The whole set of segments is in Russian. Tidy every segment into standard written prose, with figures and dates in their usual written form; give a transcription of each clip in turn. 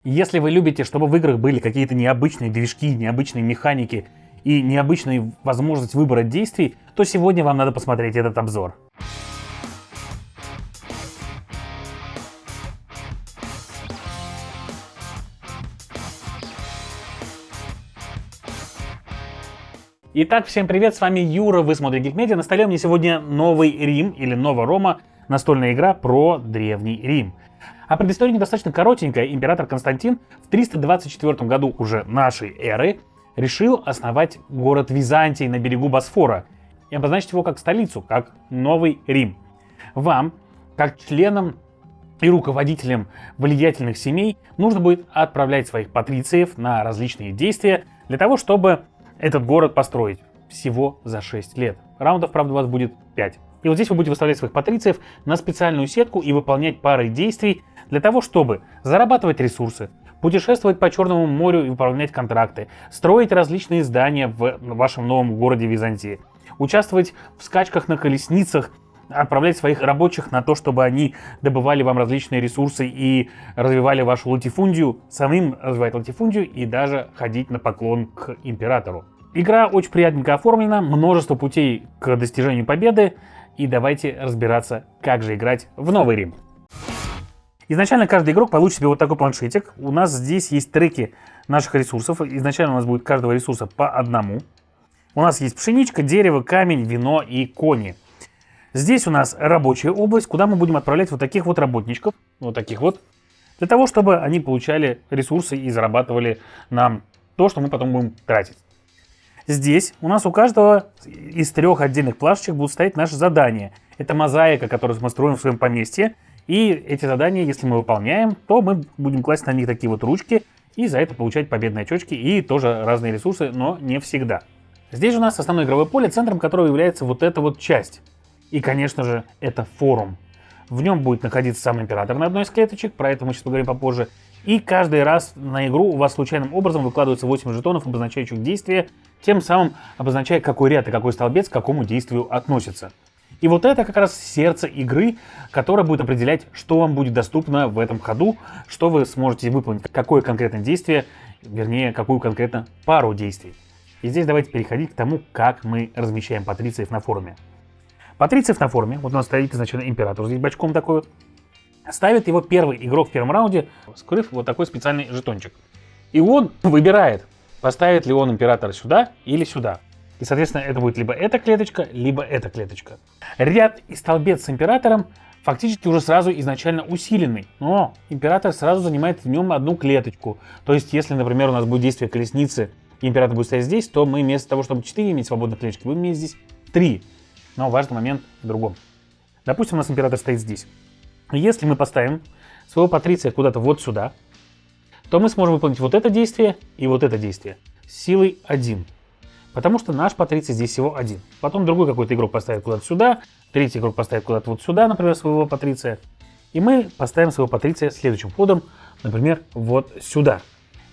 Если вы любите, чтобы в играх были какие-то необычные движки, необычные механики и необычная возможность выбора действий, то сегодня вам надо посмотреть этот обзор. Итак, всем привет, с вами Юра, вы смотрите Geekmedia. На столе у меня сегодня Новый Рим или Нова Рома, настольная игра про Древний Рим. А предыстория недостаточно коротенькая. Император Константин в 324 году уже нашей эры решил основать город Византий на берегу Босфора и обозначить его как столицу, как Новый Рим. Вам, как членам и руководителям влиятельных семей, нужно будет отправлять своих патрициев на различные действия для того, чтобы этот город построить всего за 6 лет. Раундов, правда, у вас будет 5. И вот здесь вы будете выставлять своих патрициев на специальную сетку и выполнять пары действий для того, чтобы зарабатывать ресурсы, путешествовать по Черному морю и выполнять контракты, строить различные здания в вашем новом городе Византии, участвовать в скачках на колесницах, отправлять своих рабочих на то, чтобы они добывали вам различные ресурсы и развивали вашу латифундию, самим развивать латифундию и даже ходить на поклон к императору. Игра очень приятненько оформлена, множество путей к достижению победы, и давайте разбираться, как же играть в Новый Рим. Изначально каждый игрок получит себе вот такой планшетик. У нас здесь есть треки наших ресурсов. Изначально у нас будет каждого ресурса по одному. У нас есть пшеничка, дерево, камень, вино и кони. Здесь у нас рабочая область, куда мы будем отправлять вот таких вот работничков, вот таких вот, для того, чтобы они получали ресурсы и зарабатывали нам то, что мы потом будем тратить. Здесь у нас у каждого из 3 отдельных плашечек будут стоять наши задания. Это мозаика, которую мы строим в своем поместье. И эти задания, если мы выполняем, то мы будем класть на них такие вот ручки и за это получать победные очки и тоже разные ресурсы, но не всегда. Здесь же у нас основное игровое поле, центром которого является вот эта вот часть. И, конечно же, это форум. В нем будет находиться сам император на одной из клеточек, про это мы сейчас поговорим попозже. И каждый раз на игру у вас случайным образом выкладывается 8 жетонов, обозначающих действия, тем самым обозначая, какой ряд и какой столбец к какому действию относится. И вот это как раз сердце игры, которое будет определять, что вам будет доступно в этом ходу, что вы сможете выполнить, какое конкретное действие, вернее, какую конкретно пару действий. И здесь давайте переходить к тому, как мы размещаем патрициев на форуме. Патрициев на форуме, вот у нас стоит изначально император, здесь бочком такой вот, ставит его первый игрок в первом раунде, скрыв вот такой специальный жетончик. И он выбирает, поставит ли он императора сюда или сюда. И, соответственно, это будет либо эта клеточка, либо эта клеточка. Ряд и столбец с императором фактически уже сразу изначально усиленный, но император сразу занимает в нем одну клеточку. То есть, если, например, у нас будет действие колесницы, и император будет стоять здесь, то мы вместо того, чтобы 4 иметь свободных клеточек, будем иметь здесь 3. Но важный момент в другом. Допустим, у нас император стоит здесь. Если мы поставим своего патриция куда-то вот сюда, то мы сможем выполнить вот это действие и вот это действие с силой 1. Потому что наш патриций здесь всего 1. Потом другой какой-то игрок поставит куда-то сюда, третий игрок поставит куда-то вот сюда, например, своего патриция. И мы поставим своего патриция следующим ходом, например, вот сюда.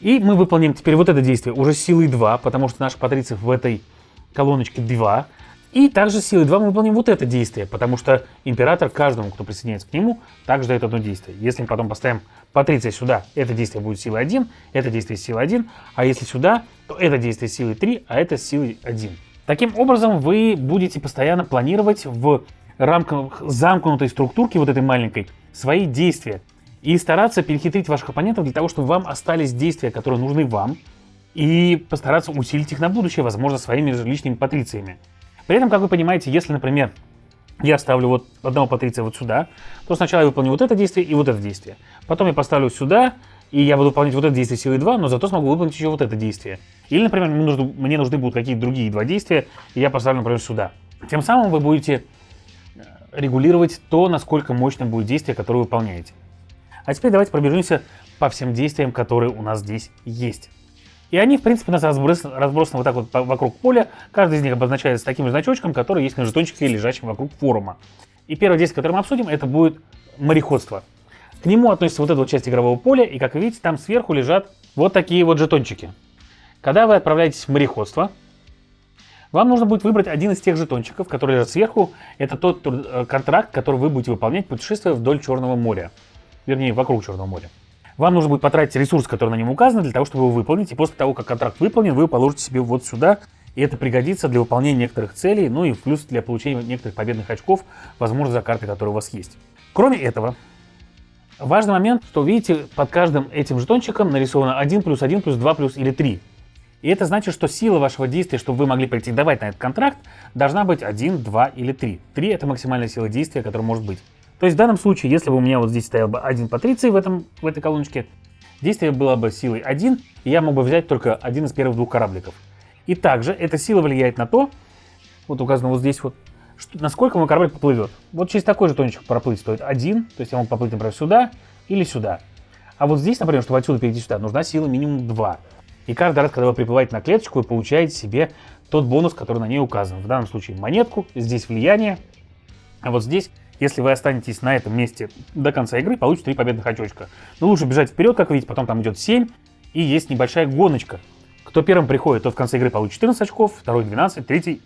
И мы выполним теперь вот это действие уже с силой 2, потому что наш патриций в этой колоночке 2. И также с силой 2 мы выполним вот это действие, потому что император каждому, кто присоединяется к нему, также дает одно действие. Если мы потом поставим патриция сюда, это действие будет силой 1, это действие с силой 1, а если сюда, то это действие с силой 3, а это с силой 1. Таким образом, вы будете постоянно планировать в рамках замкнутой структурки, вот этой маленькой, свои действия. И стараться перехитрить ваших оппонентов для того, чтобы вам остались действия, которые нужны вам, и постараться усилить их на будущее, возможно, своими же личными патрициями. При этом, как вы понимаете, если, например, я ставлю вот одного патриция вот сюда, то сначала я выполню вот это действие и вот это действие. Потом я поставлю сюда, и я буду выполнять вот это действие силой 2, но зато смогу выполнить еще вот это действие. Или, например, мне нужны будут какие-то другие 2 действия, и я поставлю, например, сюда. Тем самым вы будете регулировать то, насколько мощно будет действие, которое вы выполняете. А теперь давайте пробежимся по всем действиям, которые у нас здесь есть. И они, в принципе, у нас разбросаны вот так вот вокруг поля. Каждый из них обозначается таким же значочком, который есть на жетончике, лежащем вокруг форума. И первое действие, которое мы обсудим, это будет мореходство. К нему относится вот эта вот часть игрового поля, и, как вы видите, там сверху лежат вот такие вот жетончики. Когда вы отправляетесь в мореходство, вам нужно будет выбрать один из тех жетончиков, которые лежат сверху. Это тот контракт, который вы будете выполнять, путешествуя вдоль Черного моря. Вернее, вокруг Черного моря. Вам нужно будет потратить ресурс, который на нем указан, для того, чтобы его выполнить. И после того, как контракт выполнен, вы положите себе вот сюда. И это пригодится для выполнения некоторых целей, ну и плюс для получения некоторых победных очков, возможно, за карты, которые у вас есть. Кроме этого, важный момент, что видите, под каждым этим жетончиком нарисовано 1 плюс 1 плюс 2 плюс или 3. И это значит, что сила вашего действия, чтобы вы могли претендовать на этот контракт, должна быть 1, 2 или 3. 3 это максимальная сила действия, которая может быть. То есть в данном случае, если бы у меня вот здесь стоял бы 1 патриций в этой колоночке, действие было бы силой 1, и я мог бы взять только один из первых двух корабликов. И также эта сила влияет на то, вот указано вот здесь вот, что, насколько мой корабль поплывет. Вот через такой жетончик проплыть стоит 1, то есть я могу поплыть, например, сюда или сюда. А вот здесь, например, чтобы отсюда перейти сюда, нужна сила минимум 2. И каждый раз, когда вы приплываете на клеточку, вы получаете себе тот бонус, который на ней указан. В данном случае монетку, здесь влияние, а вот здесь, если вы останетесь на этом месте до конца игры, получите 3 победных очечка. Но лучше бежать вперед, как видите, потом там идет 7, и есть небольшая гоночка. Кто первым приходит, тот в конце игры получит 14 очков, второй 12, третий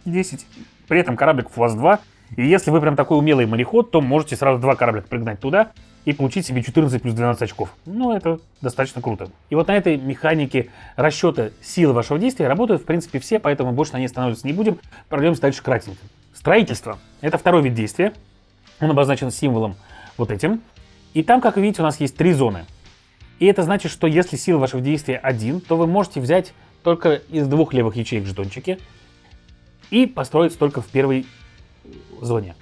10. При этом корабликов у вас 2. И если вы прям такой умелый мореход, то можете сразу 2 кораблика пригнать туда и получить себе 14 плюс 12 очков. Ну, это достаточно круто. И вот на этой механике расчета силы вашего действия работают, в принципе, все, поэтому больше на ней останавливаться не будем. Пройдемся дальше кратенько. Строительство. Это второй вид действия. Он обозначен символом вот этим. И там, как вы видите, у нас есть 3 зоны. И это значит, что если сила вашего действия 1, то вы можете взять только из 2 левых ячеек жетончики и построить только в первой зоне.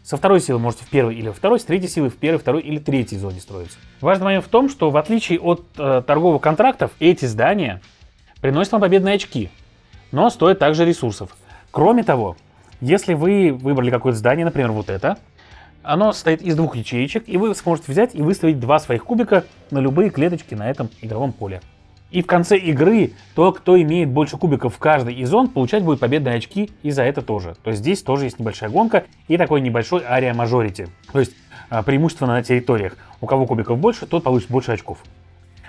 Со второй силы можете в первой или во второй, с третьей силы в первой, второй или третьей зоне строиться. Важный момент в том, что в отличие от торговых контрактов, эти здания приносят вам победные очки, но стоят также ресурсов. Кроме того, если вы выбрали какое-то здание, например, вот это, оно состоит из 2 ячеечек, и вы сможете взять и выставить 2 своих кубика на любые клеточки на этом игровом поле. И в конце игры тот, кто имеет больше кубиков в каждой из зон, получать будет победные очки и за это тоже. То есть здесь тоже есть небольшая гонка и такой небольшой area majority. То есть преимущество на территориях. У кого кубиков больше, тот получит больше очков.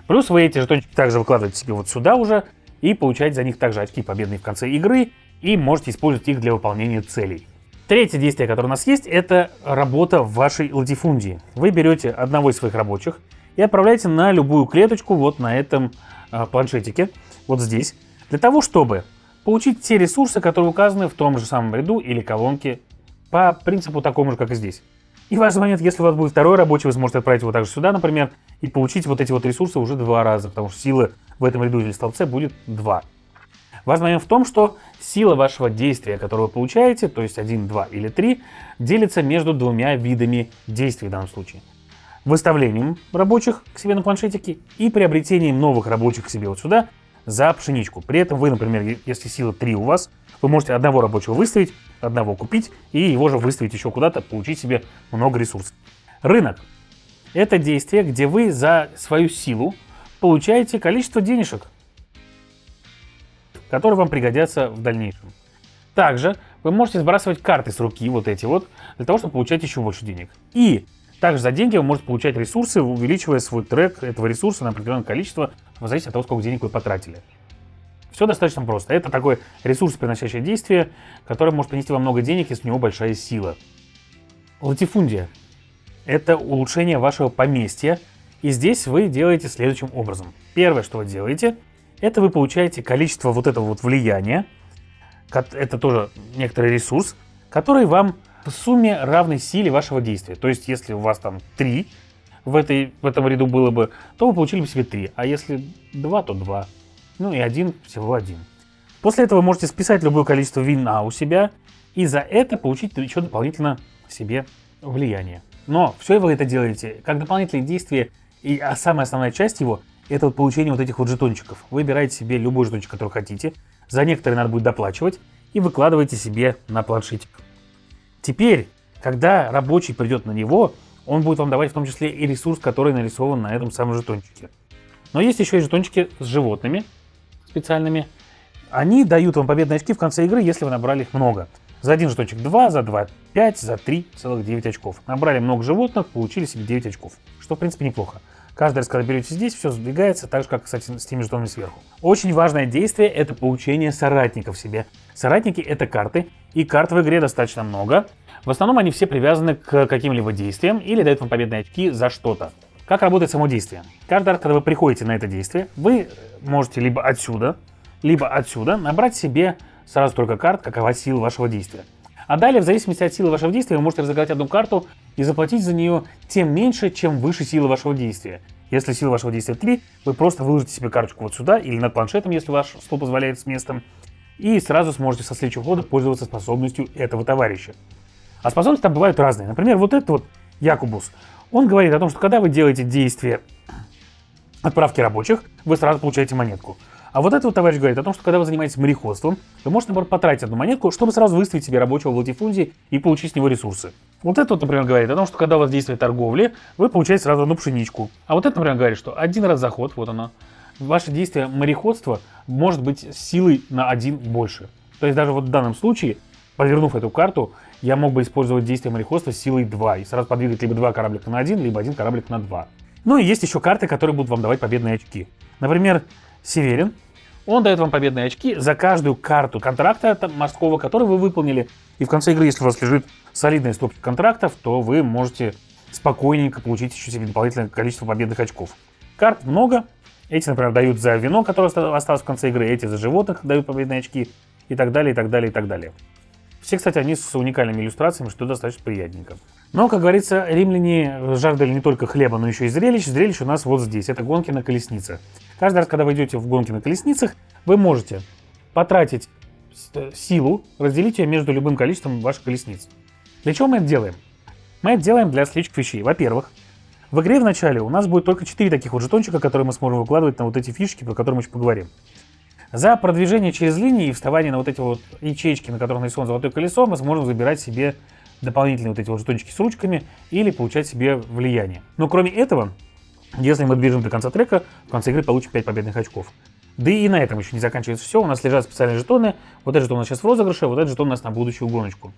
Плюс вы эти жетончики также выкладываете себе вот сюда уже и получаете за них также очки победные в конце игры и можете использовать их для выполнения целей. Третье действие, которое у нас есть, это работа в вашей латифундии. Вы берете одного из своих рабочих и отправляете на любую клеточку вот на этом планшетике, вот здесь, для того, чтобы получить те ресурсы, которые указаны в том же самом ряду или колонке по принципу такому же, как и здесь. И важный момент, если у вас будет второй рабочий, вы сможете отправить его также сюда, например, и получить вот эти вот ресурсы уже 2 раза, потому что силы в этом ряду или столбце будет 2. Важный момент в том, что сила вашего действия, которое вы получаете, то есть 1, 2 или 3, делится между 2 видами действий в данном случае. Выставлением рабочих к себе на планшетике и приобретением новых рабочих к себе вот сюда за пшеничку. При этом вы, например, если сила 3 у вас, вы можете одного рабочего выставить, одного купить и его же выставить еще куда-то, получить себе много ресурсов. Рынок. Это действие, где вы за свою силу получаете количество денежек, которые вам пригодятся в дальнейшем. Также вы можете сбрасывать карты с руки, вот эти вот, для того, чтобы получать еще больше денег. И также за деньги вы можете получать ресурсы, увеличивая свой трек этого ресурса на определенное количество, в зависимости от того, сколько денег вы потратили. Все достаточно просто. Это такое ресурс-приносящее действие, которое может принести вам много денег, если у него большая сила. Латифундия. Это улучшение вашего поместья. И здесь вы делаете следующим образом. Первое, что вы делаете, это вы получаете количество вот этого вот влияния. Это тоже некоторый ресурс, который вам в сумме равной силе вашего действия. То есть, если у вас там 3 в этом ряду было бы, то вы получили бы себе 3. А если 2, то 2. Ну и 1, всего 1. После этого вы можете списать любое количество вина у себя и за это получить еще дополнительно себе влияние. Но все вы это делаете как дополнительные действия, и самая основная часть его — это вот получение вот этих вот жетончиков. Вы выбираете себе любой жетончик, который хотите, за некоторые надо будет доплачивать, и выкладываете себе на планшетик. Теперь, когда рабочий придет на него, он будет вам давать в том числе и ресурс, который нарисован на этом самом жетончике. Но есть еще и жетончики с животными специальными. Они дают вам победные очки в конце игры, если вы набрали их много. За один жетончик 2, за 2 5, за 3 целых 9 очков. Набрали много животных, получили себе 9 очков. Что в принципе неплохо. Каждый раз, когда берете здесь, все сдвигается, так же, как, кстати, с теми жетонами сверху. Очень важное действие — это получение соратников себе. Соратники — это карты, и карт в игре достаточно много. В основном они все привязаны к каким-либо действиям или дают вам победные очки за что-то. Как работает само действие? Каждый раз, когда вы приходите на это действие, вы можете либо отсюда набрать себе сразу столько карт, какова сила вашего действия. А далее, в зависимости от силы вашего действия, вы можете разыграть одну карту и заплатить за нее тем меньше, чем выше сила вашего действия. Если сила вашего действия 3, вы просто выложите себе карточку вот сюда или над планшетом, если ваш стол позволяет с местом, и сразу сможете со следующего хода пользоваться способностью этого товарища. А способности там бывают разные. Например, вот этот вот Якубус, он говорит о том, что когда вы делаете действие отправки рабочих, вы сразу получаете монетку. А вот этот вот товарищ говорит о том, что когда вы занимаетесь мореходством, вы можете, наоборот, потратить одну монетку, чтобы сразу выставить себе рабочего в латифундии и получить с него ресурсы. Вот этот вот, например, говорит о том, что когда у вас действие торговли, вы получаете сразу одну пшеничку. А вот это, например, говорит, что один раз заход, вот оно, ваше действие мореходства может быть силой на 1 больше. То есть даже вот в данном случае, повернув эту карту, я мог бы использовать действие мореходства силой 2 и сразу подвигать либо 2 кораблика на 1, либо 1 кораблик на 2. Ну и есть еще карты, которые будут вам давать победные очки. Например, Северин. Он дает вам победные очки за каждую карту контракта морского, который вы выполнили. И в конце игры, если у вас лежит солидная стопка контрактов, то вы можете спокойненько получить еще себе дополнительное количество победных очков. Карт много. Эти, например, дают за вино, которое осталось в конце игры. Эти за животных дают победные очки. И так далее, и так далее, и так далее. Все, кстати, они с уникальными иллюстрациями, что достаточно приятненько. Но, как говорится, римляне жаждали не только хлеба, но еще и зрелищ. Зрелищ у нас вот здесь. Это гонки на колеснице. Каждый раз, когда вы идете в гонки на колесницах, вы можете потратить силу, разделить ее между любым количеством ваших колесниц. Для чего мы это делаем? Мы это делаем для следующих вещей. Во-первых, в игре в начале у нас будет только 4 таких вот жетончика, которые мы сможем выкладывать на вот эти фишки, про которые мы еще поговорим. За продвижение через линии и вставание на вот эти вот ячейки, на которых нарисовано золотое колесо, мы сможем забирать себе дополнительные вот эти вот жетончики с ручками или получать себе влияние. Но кроме этого, если мы движем до конца трека, в конце игры получим 5 победных очков. Да и на этом еще не заканчивается все. У нас лежат специальные жетоны. Вот этот жетон у нас сейчас в розыгрыше, вот этот жетон у нас на будущую гоночку.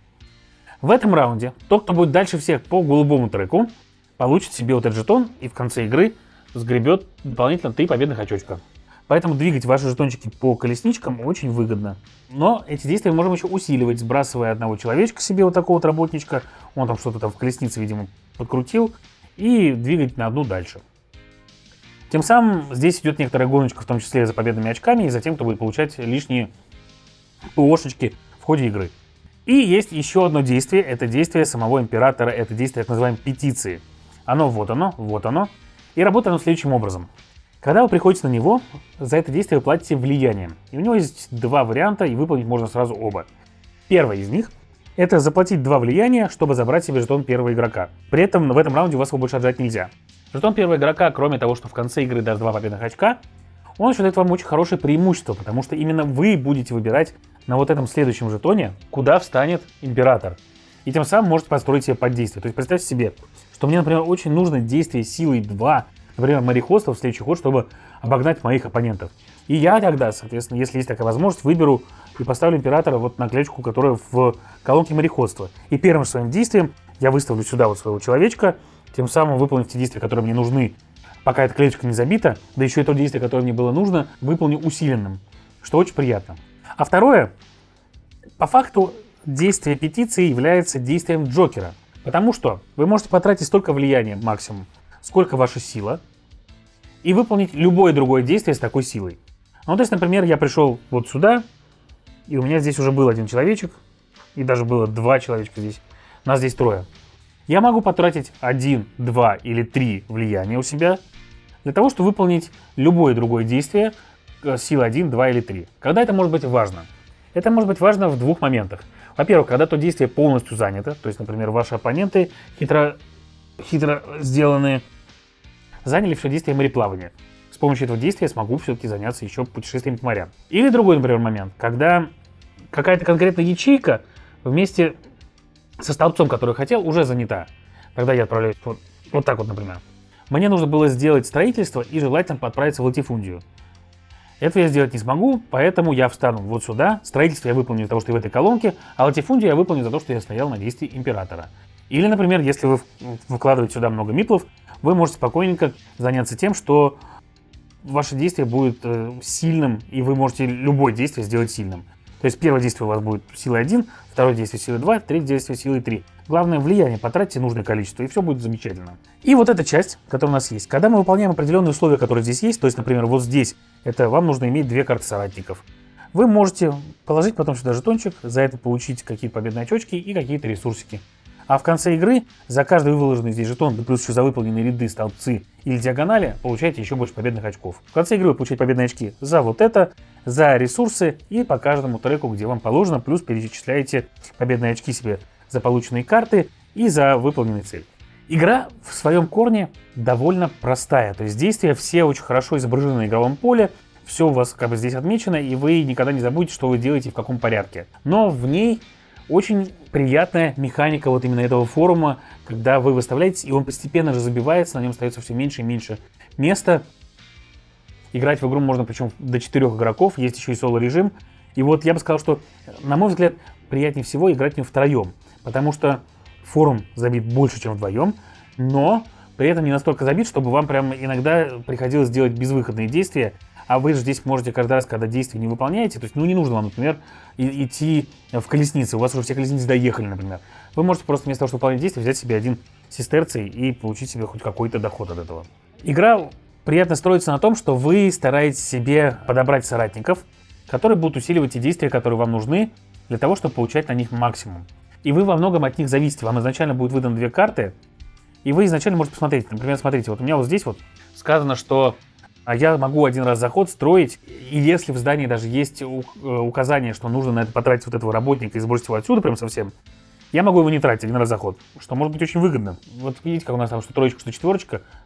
В этом раунде тот, кто будет дальше всех по голубому треку, получит себе вот этот жетон и в конце игры сгребет дополнительно 3 победных очочка. Поэтому двигать ваши жетончики по колесничкам очень выгодно. Но эти действия мы можем еще усиливать, сбрасывая одного человечка себе, вот такого вот работничка. Он там что-то там в колеснице, видимо, подкрутил. И двигать на одну дальше. Тем самым здесь идет некоторая гоночка, в том числе за победными очками и за тем, кто будет получать лишние ПОшечки в ходе игры. И есть еще одно действие. Это действие самого императора. Это действие так называемой петиции. Оно. И работает оно следующим образом. Когда вы приходите на него, за это действие вы платите влиянием. И у него есть 2 варианта, и выполнить можно сразу оба. Первый из них — это заплатить 2 влияния, чтобы забрать себе жетон первого игрока. При этом в этом раунде у вас его больше отжать нельзя. Жетон первого игрока, кроме того, что в конце игры даст 2 победных очка, он еще дает вам очень хорошее преимущество, потому что именно вы будете выбирать на вот этом следующем жетоне, куда встанет император. И тем самым можете построить себе под действие. То есть представьте себе, что мне, например, очень нужно действие силой 2, например, мореходство в следующий ход, чтобы обогнать моих оппонентов. И я тогда, соответственно, если есть такая возможность, выберу и поставлю императора вот на клеточку, которая в колонке мореходства. И первым своим действием я выставлю сюда вот своего человечка, тем самым выполнив те действия, которые мне нужны, пока эта клеточка не забита, да еще и то действие, которое мне было нужно, выполню усиленным, что очень приятно. А второе, по факту действие петиции является действием Джокера, потому что вы можете потратить столько влияния максимум, сколько ваша сила, и выполнить любое другое действие с такой силой. Ну, то есть, например, я пришел вот сюда, и у меня здесь уже был 1 человечек, и даже было 2 человечка здесь, нас здесь 3. Я могу потратить 1, 2 или 3 влияния у себя для того, чтобы выполнить любое другое действие силы 1, 2 или 3. Когда это может быть важно? Это может быть важно в 2 моментах. Во-первых, когда то действие полностью занято, то есть, например, ваши оппоненты хитро сделанные, заняли все действие мореплавания. С помощью этого действия я смогу все-таки заняться еще путешествием по морям. Или другой, например, момент, когда какая-то конкретная ячейка вместе со столбцом, который я хотел, уже занята. Тогда я отправляюсь вот так вот, например. Мне нужно было сделать строительство и желательно отправиться в латифундию. Этого я сделать не смогу, поэтому я встану вот сюда. Строительство я выполню за то, что я в этой колонке, а латифундию я выполню за то, что я стоял на действии императора. Или, например, если вы выкладываете сюда много миплов, вы можете спокойненько заняться тем, что ваше действие будет сильным, и вы можете любое действие сделать сильным. То есть первое действие у вас будет силой 1, второе действие силой 2, третье действие силой 3. Главное, влияние потратьте нужное количество, и все будет замечательно. И вот эта часть, которая у нас есть. Когда мы выполняем определенные условия, которые здесь есть, то есть, например, вот здесь, это вам нужно иметь 2 карты соратников. Вы можете положить потом сюда жетончик, за это получить какие-то победные очки и какие-то ресурсики. А в конце игры за каждый выложенный здесь жетон, да плюс еще за выполненные ряды, столбцы или диагонали, получаете еще больше победных очков. В конце игры вы получаете победные очки за вот это, за ресурсы и по каждому треку, где вам положено, плюс перечисляете победные очки себе за полученные карты и за выполненные цели. Игра в своем корне довольно простая, то есть действия все очень хорошо изображены на игровом поле, все у вас как бы здесь отмечено, и вы никогда не забудете, что вы делаете и в каком порядке. Но в ней очень приятная механика вот именно этого форума, когда вы выставляетесь, и он постепенно разобивается, на нем остается все меньше и меньше места. Играть в игру можно причем до 4 игроков, есть еще и соло-режим. И вот я бы сказал, что, на мой взгляд, приятнее всего играть в него втроем, потому что форум забит больше, чем вдвоем, но при этом не настолько забит, чтобы вам прям иногда приходилось делать безвыходные действия, а вы же здесь можете каждый раз, когда действие не выполняете, то есть, не нужно вам, например, идти в колесницы, у вас уже все колесницы доехали, например. Вы можете просто вместо того, чтобы выполнять действие, взять себе 1 сестерций и получить себе хоть какой-то доход от этого. Игра приятно строится на том, что вы стараетесь себе подобрать соратников, которые будут усиливать те действия, которые вам нужны, для того, чтобы получать на них максимум. И вы во многом от них зависите. Вам изначально будет выдано 2 карты, и вы изначально можете посмотреть. Например, смотрите, вот у меня вот здесь вот сказано, что я могу 1 раз заход строить, и если в здании даже есть указание, что нужно на это потратить вот этого работника и сбросить его отсюда прям совсем, я могу его не тратить 1 раз заход, что может быть очень выгодно. Вот видите, как у нас там что 3, что 4,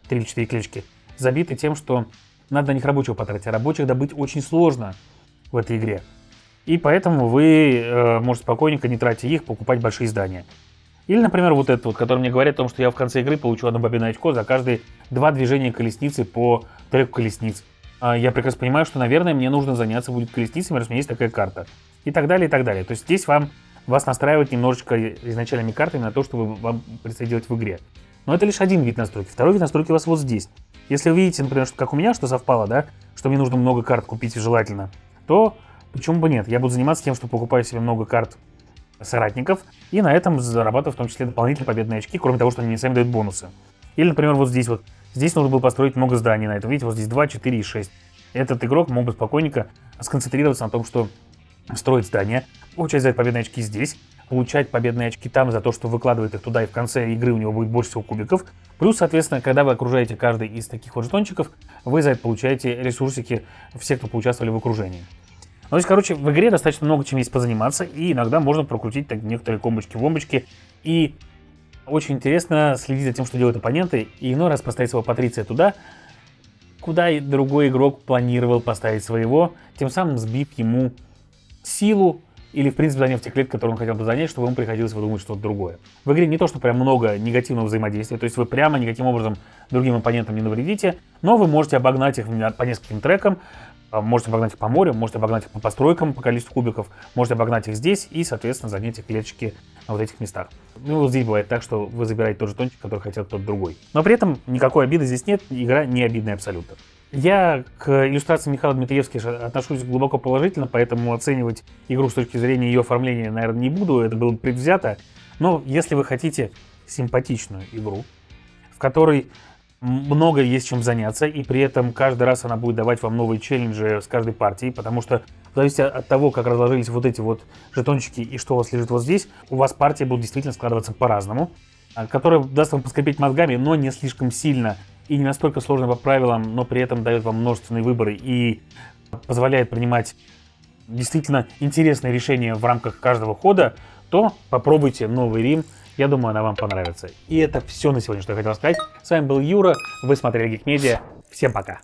3 или 4 клеточки, забиты тем, что надо на них рабочего потратить, а рабочих добыть очень сложно в этой игре. И поэтому вы можете спокойненько, не тратя их, покупать большие здания. Или, например, вот этот вот, который мне говорит о том, что я в конце игры получу 1 победное очко за каждые 2 движения колесницы по треку колесниц. Я прекрасно понимаю, что, наверное, мне нужно заняться будет колесницами, раз у меня есть такая карта. И так далее, и так далее. То есть здесь вас настраивать немножечко изначальными картами на то, что вам предстоит делать в игре. Но это лишь один вид настройки. Второй вид настройки у вас вот здесь. Если вы видите, например, что как у меня, что совпало, да, что мне нужно много карт купить желательно, то почему бы нет? Я буду заниматься тем, что покупаю себе много карт соратников, и на этом зарабатываю в том числе дополнительные победные очки, кроме того, что они сами дают бонусы. Или, например, вот здесь вот. Здесь нужно было построить много зданий на этом. Видите, вот здесь 2, 4 и 6. Этот игрок мог бы спокойненько сконцентрироваться на том, что строить здание, получать за это победные очки здесь, получать победные очки там за то, что выкладывает их туда, и в конце игры у него будет больше всего кубиков. Плюс, соответственно, когда вы окружаете каждый из таких вот жетончиков, вы за это получаете ресурсики все, кто поучаствовали в окружении. Ну, то есть, короче, в игре достаточно много чем есть позаниматься, и иногда можно прокрутить так, некоторые комбочки-вомбочки. И очень интересно следить за тем, что делают оппоненты, и иной раз поставить своего Патриция туда, куда и другой игрок планировал поставить своего, тем самым сбив ему силу или, в принципе, заняв те клетки, которые он хотел бы занять, чтобы ему приходилось выдумать что-то другое. В игре не то, что прям много негативного взаимодействия, то есть вы прямо никаким образом другим оппонентам не навредите, но вы можете обогнать их по нескольким трекам, можете обогнать их по морю, можете обогнать их по постройкам, по количеству кубиков, можете обогнать их здесь и, соответственно, занять их клеточки на вот этих местах. Ну, вот здесь бывает так, что вы забираете тот же тончик, который хотел кто-то другой. Но при этом никакой обиды здесь нет, игра не обидная абсолютно. Я к иллюстрации Михаила Дмитриевского отношусь глубоко положительно, поэтому оценивать игру с точки зрения ее оформления, наверное, не буду, это было бы предвзято. Но если вы хотите симпатичную игру, в которой много есть чем заняться, и при этом каждый раз она будет давать вам новые челленджи с каждой партией, потому что в зависимости от того, как разложились вот эти вот жетончики и что у вас лежит вот здесь, у вас партии будут действительно складываться по-разному, которая даст вам поскрипеть мозгами, но не слишком сильно и не настолько сложно по правилам, но при этом дает вам множественные выборы и позволяет принимать действительно интересные решения в рамках каждого хода, то попробуйте Новый Рим. Я думаю, она вам понравится. И это все на сегодня, что я хотел сказать. С вами был Юра, вы смотрели Geek Media. Всем пока!